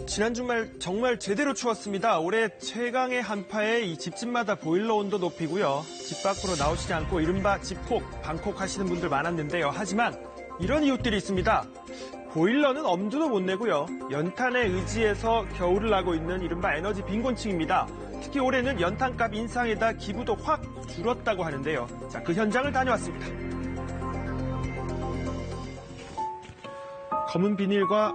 지난 주말 정말 제대로 추웠습니다. 올해 최강의 한파에 이 집집마다 보일러 온도 높이고요. 집 밖으로 나오시지 않고 이른바 집콕, 방콕 하시는 분들 많았는데요. 하지만 이런 이웃들이 있습니다. 보일러는 엄두도 못 내고요. 연탄에 의지해서 겨울을 나고 있는 이른바 에너지 빈곤층입니다. 특히 올해는 연탄값 인상에다 기부도 확 줄었다고 하는데요. 자, 그 현장을 다녀왔습니다. 검은 비닐과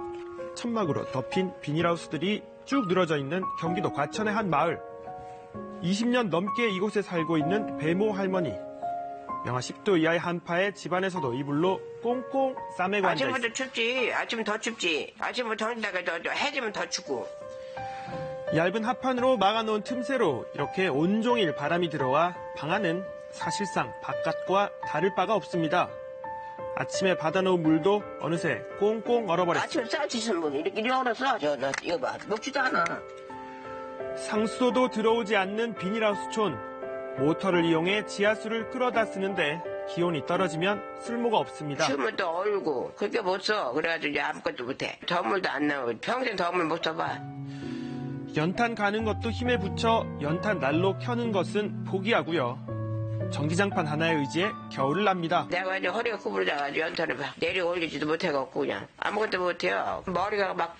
천막으로 덮인 비닐하우스들이 쭉 늘어져 있는 경기도 과천의 한 마을. 20년 넘게 이곳에 살고 있는 배모 할머니. 영하 10도 이하의 한파에 집안에서도 이불로 꽁꽁 싸매고 앉아 있습니다. 아침부터 춥지. 아침은 더 춥지. 아침부터 더운다가 해지면 더 춥고. 얇은 합판으로 막아놓은 틈새로 이렇게 온종일 바람이 들어와 방 안은 사실상 바깥과 다를 바가 없습니다. 아침에 받아놓은 물도 어느새 꽁꽁 얼어버렸습니다. 아침에 싸주시는 분이 이렇게 얼었어. 나 이거 봐. 먹지도 않아. 상수도도 들어오지 않는 비닐하우스촌. 모터를 이용해 지하수를 끌어다 쓰는데 기온이 떨어지면 쓸모가 없습니다. 추우면 또 얼고 그렇게 못 써. 그래가지고 이제 아무것도 못해. 더물도 안 나오고 평생 더물 못 써봐. 연탄 가는 것도 힘에 붙여 연탄 난로 켜는 것은 포기하고요. 전기장판 하나에 의지해 겨울을 납니다. 내가 이제 허리가 구부러져가지고 연탄을 내려 올리지도 못해갖고 그냥 아무것도 못해요. 머리가 막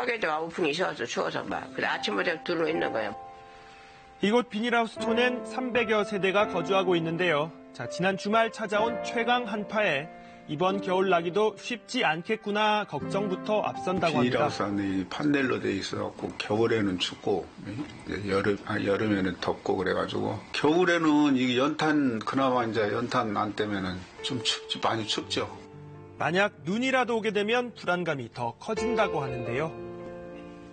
해도 우풍이 쉬어서 추워서 막. 그래 아침부터 들어 있는 거예요. 이곳 비닐하우스촌엔 300여 세대가 거주하고 있는데요. 자, 지난 주말 찾아온 최강 한파에 이번 겨울 나기도 쉽지 않겠구나 걱정부터 앞선다고 합니다. 비닐하우스 안에 판넬로 돼 있어갖고 겨울에는 춥고 여름에는 덥고 그래가지고 겨울에는 이 연탄 그나마 이제 연탄 안 떼면은 좀 춥지 많이 춥죠. 만약 눈이라도 오게 되면 불안감이 더 커진다고 하는데요.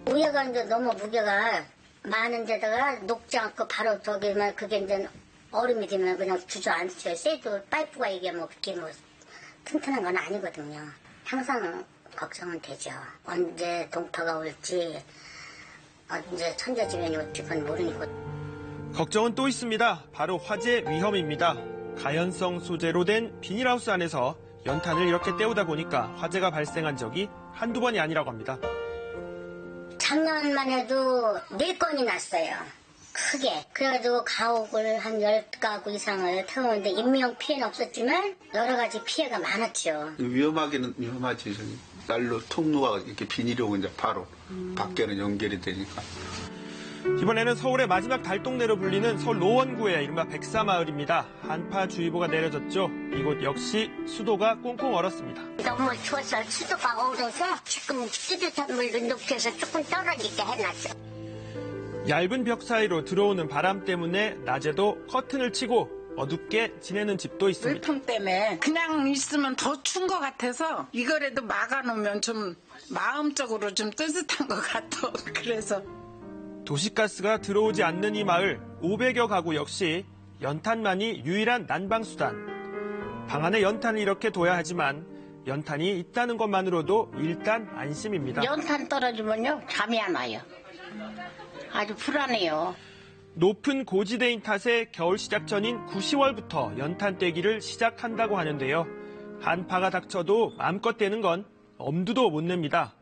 무게가 이제 너무 무게가 많은 데다가 녹지 않고 바로 저기만 그게 이제 얼음이 되면 그냥 주저앉죠. 쇠도 파이프가 이게 뭐 그렇게 뭐 튼튼한 건 아니거든요. 항상 걱정은 되죠. 언제 동파가 올지, 언제 천재지변이 올지 그건 모르니까. 걱정은 또 있습니다. 바로 화재 위험입니다. 가연성 소재로 된 비닐하우스 안에서 연탄을 이렇게 때우다 보니까 화재가 발생한 적이 한두 번이 아니라고 합니다. 작년만 해도 4건이 났어요. 크게. 그래가지고 가옥을 한 10가구 이상을 태우는데 인명 피해는 없었지만 여러 가지 피해가 많았죠. 위험하기는 위험하지. 저기 난로 통로가 이렇게 비닐이 오고 이제 바로 밖에는 연결이 되니까. 이번에는 서울의 마지막 달동네로 불리는 서울 노원구의 이른바 백사마을입니다. 한파주의보가 내려졌죠. 이곳 역시 수도가 꽁꽁 얼었습니다. 너무 추워서 수도가 얼어서 지금 뜨뜻한 물로 높여서 조금 떨어지게 해놨어. 얇은 벽 사이로 들어오는 바람 때문에 낮에도 커튼을 치고 어둡게 지내는 집도 있습니다. 물통 때문에 그냥 있으면 더 추운 것 같아서 이거라도 막아놓으면 좀 마음적으로 좀 뜨뜻한 것 같아. 그래서 도시가스가 들어오지 않는 이 마을 500여 가구 역시 연탄만이 유일한 난방수단. 방 안에 연탄을 이렇게 둬야 하지만 연탄이 있다는 것만으로도 일단 안심입니다. 연탄 떨어지면요 잠이 안 와요. 아주 불안해요. 높은 고지대인 탓에 겨울 시작 전인 9, 10월부터 연탄 떼기를 시작한다고 하는데요. 한파가 닥쳐도 마음껏 떼는 건 엄두도 못 냅니다.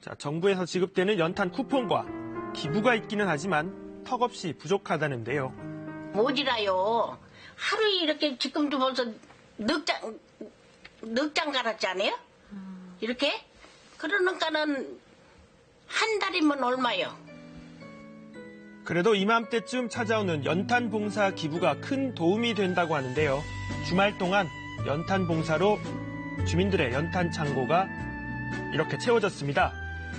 자, 정부에서 지급되는 연탄 쿠폰과 기부가 있기는 하지만 턱없이 부족하다는데요. 모지라요. 하루 이렇게 지금도 벌써 넉장 갈았잖아요. 이렇게? 그러니까는 한 달이면 얼마요? 그래도 이맘때쯤 찾아오는 연탄 봉사 기부가 큰 도움이 된다고 하는데요. 주말 동안 연탄 봉사로 주민들의 연탄 창고가 이렇게 채워졌습니다.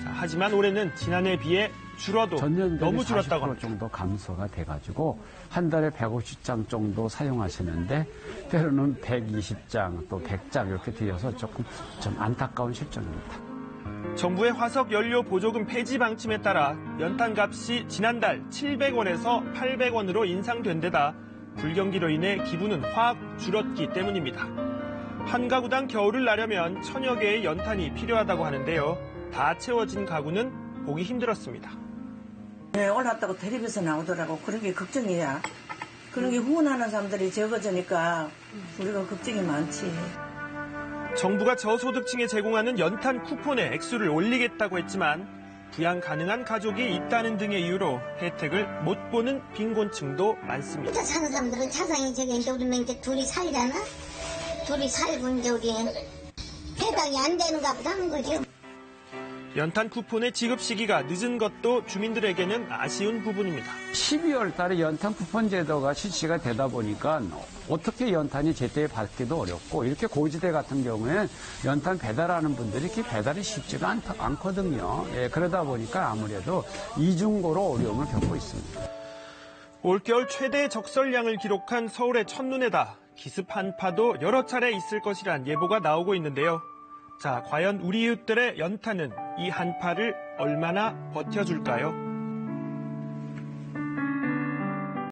자, 하지만 올해는 지난해에 비해 줄어도 너무 줄었다고 합니다. 40% 정도 감소가 돼가지고 한 달에 150장 정도 사용하시는데 때로는 120장 또 100장 이렇게 되어서 조금 좀 안타까운 실정입니다. 정부의 화석 연료 보조금 폐지 방침에 따라 연탄 값이 지난달 700원에서 800원으로 인상된 데다 불경기로 인해 기부는 확 줄었기 때문입니다. 한 가구당 겨울을 나려면 1000여 개의 연탄이 필요하다고 하는데요. 다 채워진 가구는 보기 힘들었습니다. 네, 올랐다고 텔레비에서 나오더라고. 그런 게 걱정이야. 그런 게 후원하는 사람들이 적어지니까 우리가 걱정이 많지. 정부가 저소득층에 제공하는 연탄 쿠폰의 액수를 올리겠다고 했지만 부양 가능한 가족이 있다는 등의 이유로 혜택을 못 보는 빈곤층도 많습니다. 혼자 사는 사람들은 차상이 저기 이제 우리는 이제 둘이 살잖아. 둘이 살고 이제 우리 해당이 안 되는가 보다 하는 거죠. 연탄 쿠폰의 지급 시기가 늦은 것도 주민들에게는 아쉬운 부분입니다. 12월 달에 연탄 쿠폰 제도가 실시가 되다 보니까 어떻게 연탄이 제때 받기도 어렵고 이렇게 고지대 같은 경우에 연탄 배달하는 분들이 이렇게 배달이 쉽지가 않거든요. 예, 그러다 보니까 아무래도 이중고로 어려움을 겪고 있습니다. 올겨울 최대 적설량을 기록한 서울의 첫눈에다 기습 한파도 여러 차례 있을 것이란 예보가 나오고 있는데요. 자, 과연 우리 이웃들의 연탄은 이 한파를 얼마나 버텨줄까요?